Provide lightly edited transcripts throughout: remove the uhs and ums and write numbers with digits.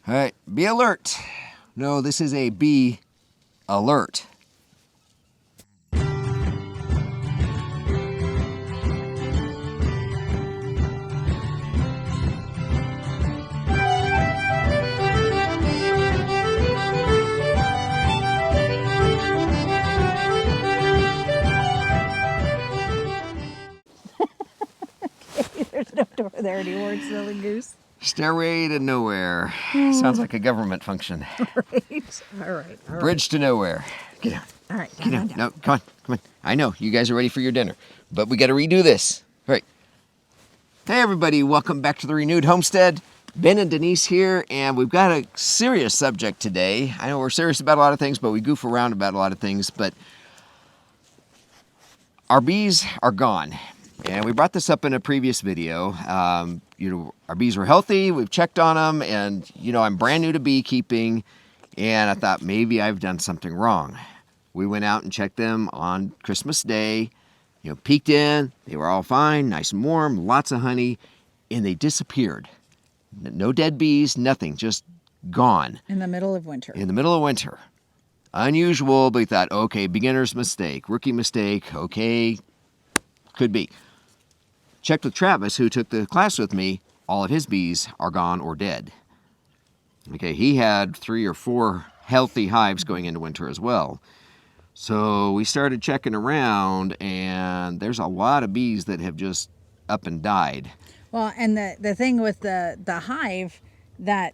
All right, be alert. No, this is a bee alert. There's no door there anymore, silly goose. Stairway to nowhere. Sounds like a government function. Right. All right. Bridge to nowhere. Get down. All right. Get down. Down. No, come on. I know you guys are ready for your dinner, but we got to redo this. All right. Hey, everybody. Welcome back to the Renewed Homestead. Ben and Denise here, and we've got a serious subject today. I know we're serious about a lot of things, but we goof around about a lot of things. But our bees are gone. And we brought this up in a previous video. Our bees were healthy. We've checked on them. And, I'm brand new to beekeeping. And I thought maybe I've done something wrong. We went out and checked them on Christmas Day. Peeked in. They were all fine, nice and warm, lots of honey. And they disappeared. No dead bees, nothing. Just gone. In the middle of winter. In the middle of winter. Unusual, but we thought, okay, beginner's mistake, rookie mistake, okay, could be. Checked with Travis, who took the class with me. All of his bees are gone or dead. Okay, he had 3 or 4 healthy hives going into winter as well. So we started checking around, and there's a lot of bees that have just up and died. Well, and the thing with the hive that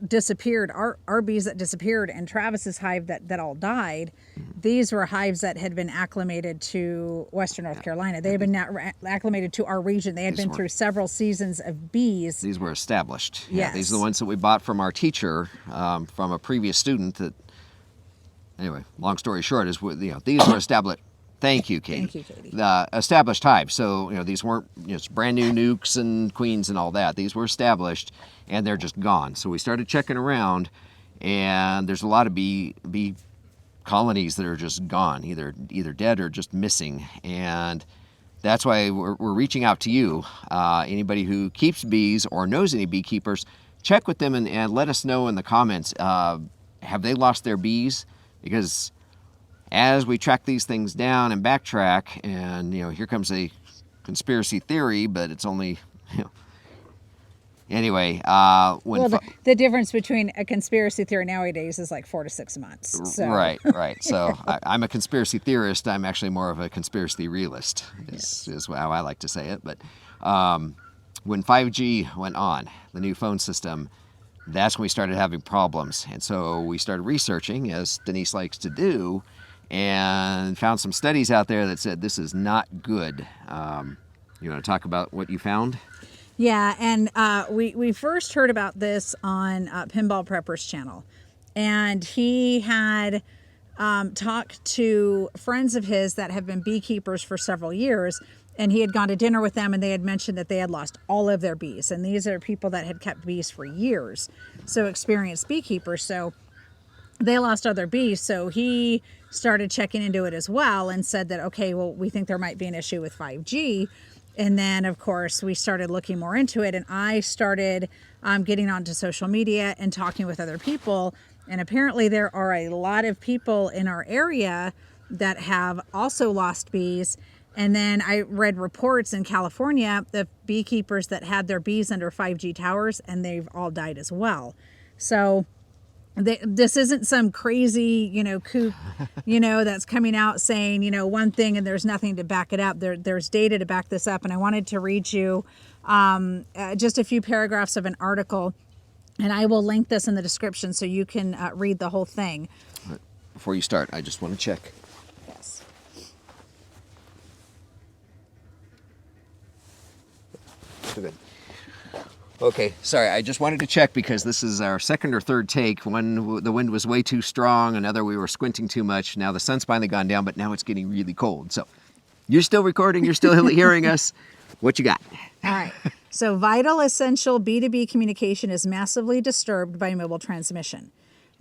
disappeared, our bees that disappeared, and Travis's hive that all died, these were hives that had been acclimated to Western North Carolina. They had been acclimated to our region. They had been through several seasons of bees. These were established. Yes. Yeah, these are the ones that we bought from our teacher, from a previous student. Anyway, long story short is, these were established. Thank you, Katie. Thank you, Katie. The established hives. So, these weren't brand new nukes and queens and all that. These were established, and they're just gone. So we started checking around, and there's a lot of bee colonies that are just gone, either dead or just missing. And that's why we're reaching out to you. Anybody who keeps bees or knows any beekeepers, check with them and let us know in the comments. Have they lost their bees? Because as we track these things down and backtrack, and here comes a conspiracy theory, but it's only anyway. The difference between a conspiracy theory nowadays is like 4 to 6 months. So. Right. So I'm a conspiracy theorist. I'm actually more of a conspiracy realist. Is how I like to say it. But when 5G went on, the new phone system, that's when we started having problems, and so we started researching, as Denise likes to do. And found some studies out there that said this is not good. You want to talk about what you found? Yeah, and we first heard about this on Pinball Prepper's channel. And he had talked to friends of his that have been beekeepers for several years. And he had gone to dinner with them, and they had mentioned that they had lost all of their bees. And these are people that had kept bees for years, so experienced beekeepers. So they lost all their bees, so he started checking into it as well and said that, okay, well, we think there might be an issue with 5G. And then, of course, we started looking more into it, and I started getting onto social media and talking with other people. And apparently there are a lot of people in our area that have also lost bees. And then I read reports in California of beekeepers that had their bees under 5G towers, and they've all died as well. So this isn't some crazy, kook, that's coming out saying, one thing and there's nothing to back it up. There's data to back this up. And I wanted to read you just a few paragraphs of an article, and I will link this in the description so you can read the whole thing. Before you start, I just want to check. Yes. Good. Okay, sorry, I just wanted to check because this is our second or third take. One, the wind was way too strong. Another, we were squinting too much. Now the sun's finally gone down, but now it's getting really cold. So you're still recording. You're still hearing us. What you got? All right. So vital, essential B2B communication is massively disturbed by mobile transmission.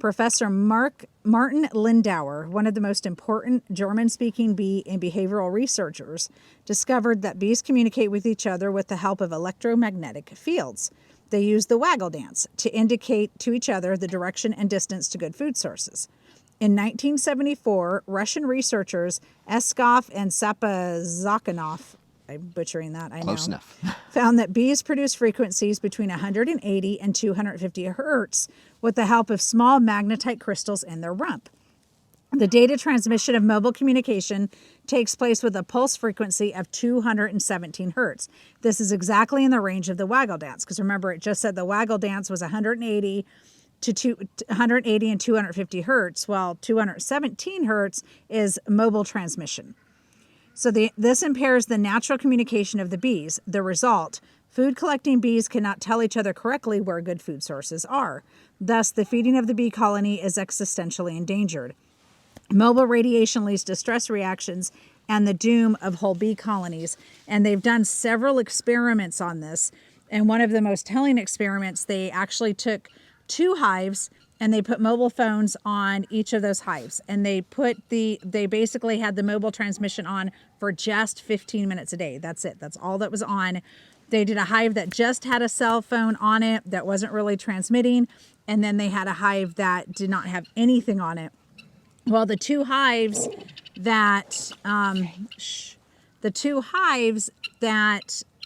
Professor Martin Lindauer, one of the most important German-speaking bee and behavioral researchers, discovered that bees communicate with each other with the help of electromagnetic fields. They use the waggle dance to indicate to each other the direction and distance to good food sources. In 1974, Russian researchers Eskov and Sapazakhanov, I'm butchering that, I know. Close enough. Found that bees produce frequencies between 180 and 250 hertz with the help of small magnetite crystals in their rump. The data transmission of mobile communication takes place with a pulse frequency of 217 hertz. This is exactly in the range of the waggle dance, because remember, it just said the waggle dance was 180 and 250 hertz, while 217 hertz is mobile transmission. So this impairs the natural communication of the bees. The result, food collecting bees cannot tell each other correctly where good food sources are. Thus, the feeding of the bee colony is existentially endangered. Mobile radiation leads to stress reactions and the doom of whole bee colonies. And they've done several experiments on this. And one of the most telling experiments, they actually took 2 hives and they put mobile phones on each of those hives. And they basically had the mobile transmission on for just 15 minutes a day. That's it. That's all that was on. They did a hive that just had a cell phone on it that wasn't really transmitting. And then they had a hive that did not have anything on it. Well, the 2 hives that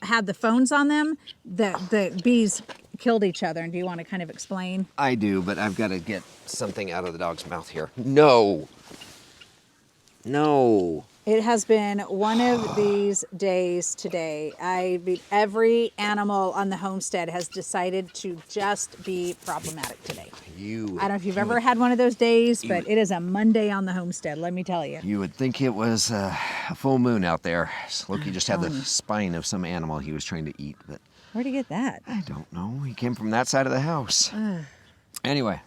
had the phones on them, the bees killed each other. And do you want to kind of explain? I do, but I've got to get something out of the dog's mouth here. No. It has been one of these days today. Every animal on the homestead has decided to just be problematic today. I don't know if you've ever had one of those days, but it is a Monday on the homestead, let me tell you. You would think it was a full moon out there. Loki just had the spine of some animal he was trying to eat, but where'd he get that? I don't know. He came from that side of the house. Anyway.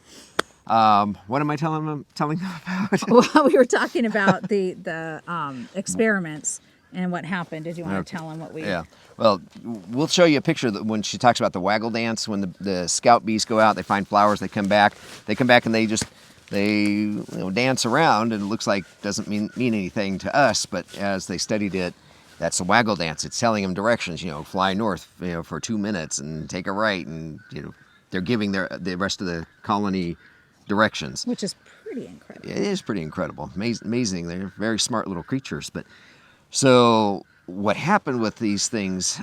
What am I telling them about? Well, we were talking about the experiments and what happened. Did you want to tell them what we... Yeah. Well, we'll show you a picture that when she talks about the waggle dance. When the scout bees go out, they find flowers, they come back and they dance around, and it looks like doesn't mean anything to us, but as they studied it, that's a waggle dance. It's telling them directions, fly north, for 2 minutes and take a right, and they're giving the rest of the colony directions, which is pretty incredible. It is pretty incredible, amazing. They're very smart little creatures. But so what happened with these things,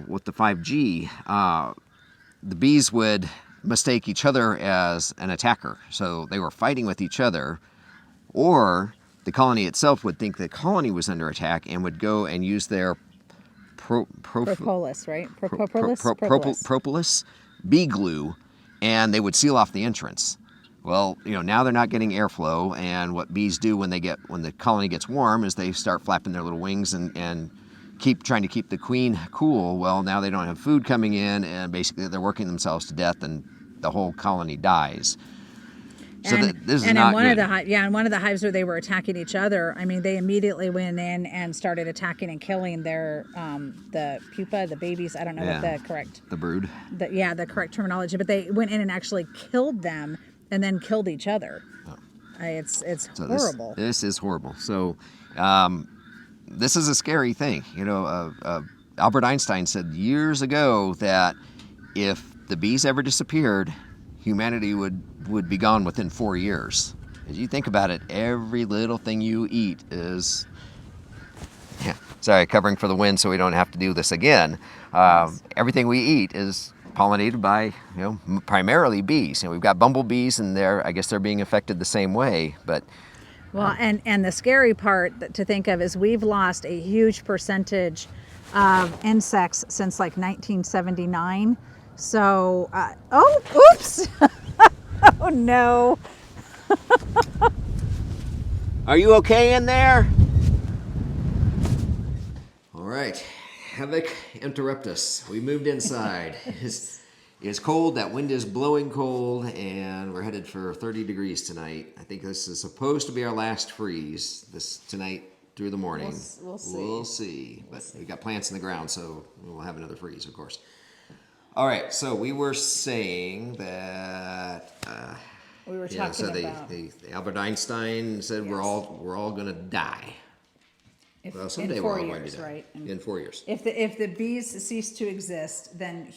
with the 5G, the bees would mistake each other as an attacker, so they were fighting with each other, or the colony itself would think the colony was under attack and would go and use their propolis, right? Propolis bee glue, and they would seal off the entrance. Well, now they're not getting airflow, and what bees do when the colony gets warm is they start flapping their little wings and keep trying to keep the queen cool. Well, now they don't have food coming in, and basically they're working themselves to death, and the whole colony dies. So this is not good. In one of the hives where they were attacking each other, they immediately went in and started attacking and killing their the pupa, the babies. I don't know what the correct the brood. The correct terminology, but they went in and actually killed them and then killed each other. Oh. It's horrible. This is horrible. So this is a scary thing. Albert Einstein said years ago that if the bees ever disappeared, humanity would be gone within 4 years. As you think about it, every little thing you eat is... Sorry, covering for the wind so we don't have to do this again. Everything we eat is pollinated by, primarily bees. We've got bumblebees, and I guess they're being affected the same way. But and the scary part to think of is we've lost a huge percentage of insects since like 1979. So, oops! Oh no! Are you okay in there? All right. Havoc interruptus. We moved inside. It's cold. That wind is blowing cold, and we're headed for 30 degrees tonight. I think this is supposed to be our last freeze tonight through the morning. We'll see. But we got plants in the ground, so we'll have another freeze, of course. All right. So we were saying that. We were talking about. The Albert Einstein said we're all going to die. Well, in someday 4 we're all going to years, do that. right? In 4 years. If the bees cease to exist, then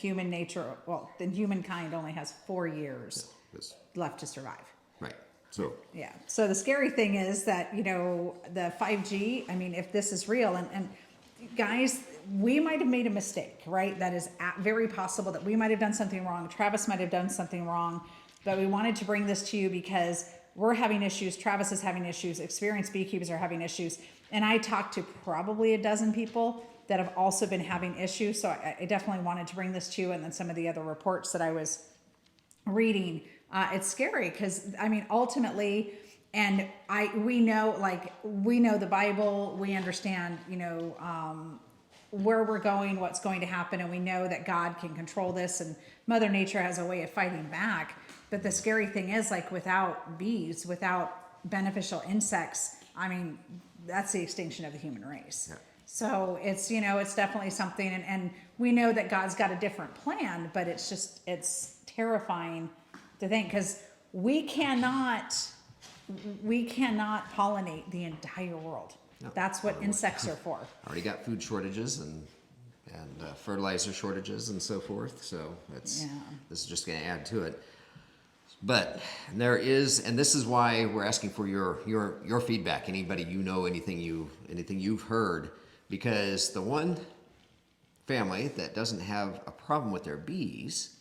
then humankind only has 4 years Yes. left to survive. Right. So Yeah. So the scary thing is that, the 5G, I mean, if this is real, and guys, we might have made a mistake, right? That is very possible that we might have done something wrong. Travis might have done something wrong, but we wanted to bring this to you because we're having issues. Travis is having issues. Experienced beekeepers are having issues. And I talked to probably a dozen people that have also been having issues. So I definitely wanted to bring this to you. And then some of the other reports that I was reading, it's scary because I mean, ultimately, and we know the Bible, we understand, where we're going, what's going to happen, and we know that God can control this, and Mother Nature has a way of fighting back. But the scary thing is, like, without bees, without beneficial insects, I mean, that's the extinction of the human race. Yeah. So it's, it's definitely something, and we know that God's got a different plan, but it's terrifying to think, because we cannot pollinate the entire world. No, that's what insects are for. Already got food shortages and fertilizer shortages and so forth. So this is just going to add to it. But there is, and this is why we're asking for your feedback. Anybody anything you've heard, because the one family that doesn't have a problem with their bees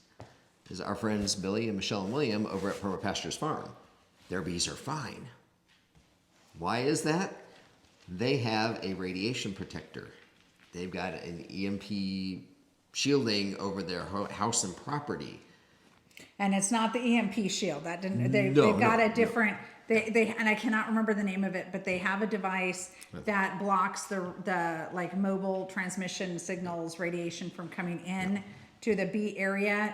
is our friends Billy and Michelle and William over at Perma Pastures Farm. Their bees are fine. Why is that? They have a radiation protector. They've got an EMP shielding over their house and property. And it's not the EMP shield. That didn't. They've got a different. They and I cannot remember the name of it, but they have a device that blocks the like mobile transmission signals, radiation from coming in to the bee area.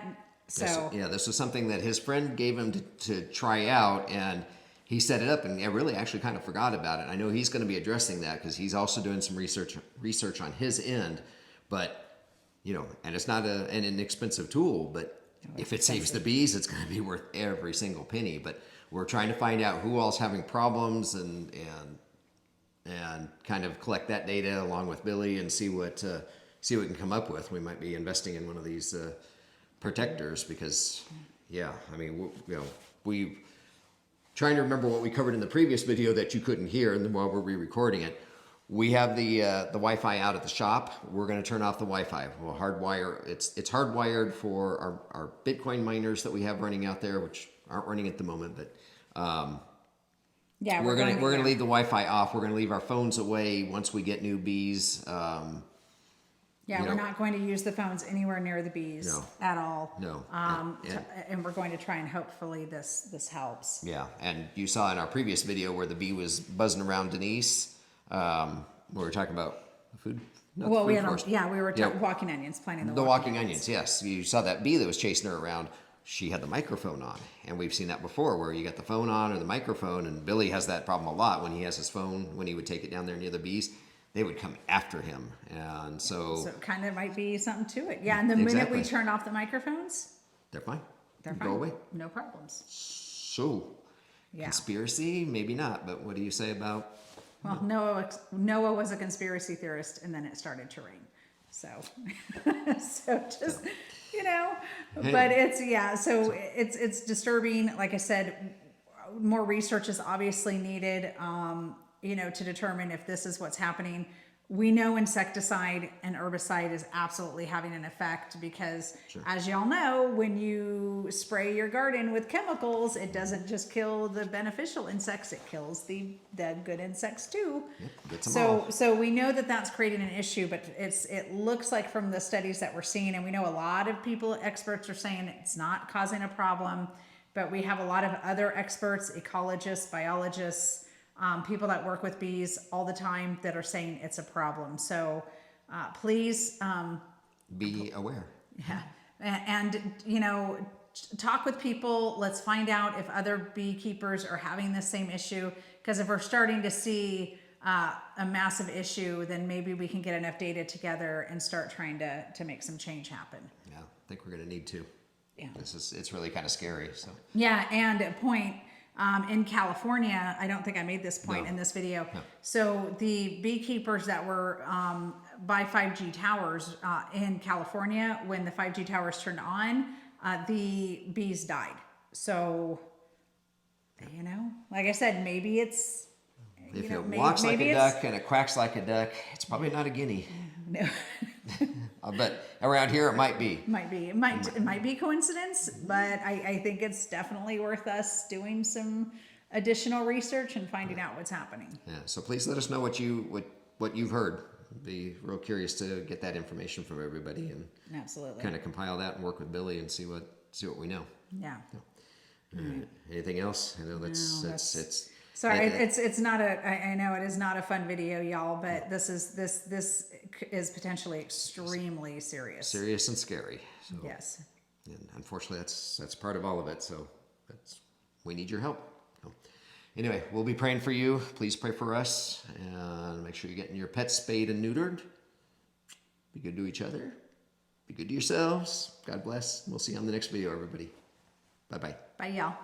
So this was something that his friend gave him to try out, and he set it up, and I really actually kind of forgot about it. I know he's going to be addressing that because he's also doing some research on his end, but and it's not an inexpensive tool, but if it saves the bees, it's going to be worth every single penny. But we're trying to find out who all's having problems and kind of collect that data along with Billy and see what we can come up with. We might be investing in one of these protectors because, I mean, we trying to remember what we covered in the previous video that you couldn't hear, and while we're re-recording it. We have the Wi-Fi out at the shop. We're going to turn off the Wi-Fi. We'll hardwire. It's hardwired for our Bitcoin miners that we have running out there, which aren't running at the moment. But we're going to leave the Wi-Fi off. We're going to leave our phones away once we get new bees. We're not going to use the phones anywhere near the bees at all. No. And we're going to try and hopefully this helps. Yeah, and you saw in our previous video where the bee was buzzing around Denise. We were talking about food. We were walking onions, planting the walking onions. Yes, you saw that bee that was chasing her around. She had the microphone on, and we've seen that before, where you got the phone on or the microphone. And Billy has that problem a lot when he has his phone. When he would take it down there near the bees, they would come after him, and so it kind of might be something to it. Yeah, and the minute we turned off the microphones, they're fine. They're fine. Go away. No problems. So, conspiracy, maybe not. But what do you say about? Well, Noah was a conspiracy theorist, and then it started to rain. So, just but it's disturbing. Like I said, more research is obviously needed. To determine if this is what's happening. We know insecticide and herbicide is absolutely having an effect because, as y'all know, when you spray your garden with chemicals, it doesn't just kill the beneficial insects; it kills the good insects too. So we know that that's creating an issue, but it looks like from the studies that we're seeing, and we know a lot of experts are saying it's not causing a problem, but we have a lot of other experts, ecologists, biologists. People that work with bees all the time that are saying it's a problem. So please be aware. Yeah. And talk with people. Let's find out if other beekeepers are having the same issue. Because if we're starting to see a massive issue, then maybe we can get enough data together and start trying to make some change happen. Yeah, I think we're going to need to. Yeah. It's really kind of scary. So. Yeah, and a point. in California, I don't think I made this point No. in this video. No. So the beekeepers that were by 5G towers in California, when the 5G towers turned on, the bees died. So, like I said, maybe it's, If it walks like a duck and it quacks like a duck, it's probably not a guinea. No. But around here it might be. Might be. It might be coincidence, but I think it's definitely worth us doing some additional research and finding out what's happening. Yeah. So please let us know what you've heard. Be real curious to get that information from everybody and Absolutely. kind of compile that and work with Billy and see what we know. Yeah. Anything else? I know it's. Sorry, it's not I know it is not a fun video, y'all, but this is potentially extremely serious. Serious and scary. So, Yes. and unfortunately, that's part of all of it. So we need your help. So, anyway, we'll be praying for you. Please pray for us and make sure you're getting your pets spayed and neutered. Be good to each other. Be good to yourselves. God bless. We'll see you on the next video, everybody. Bye-bye. Bye, y'all.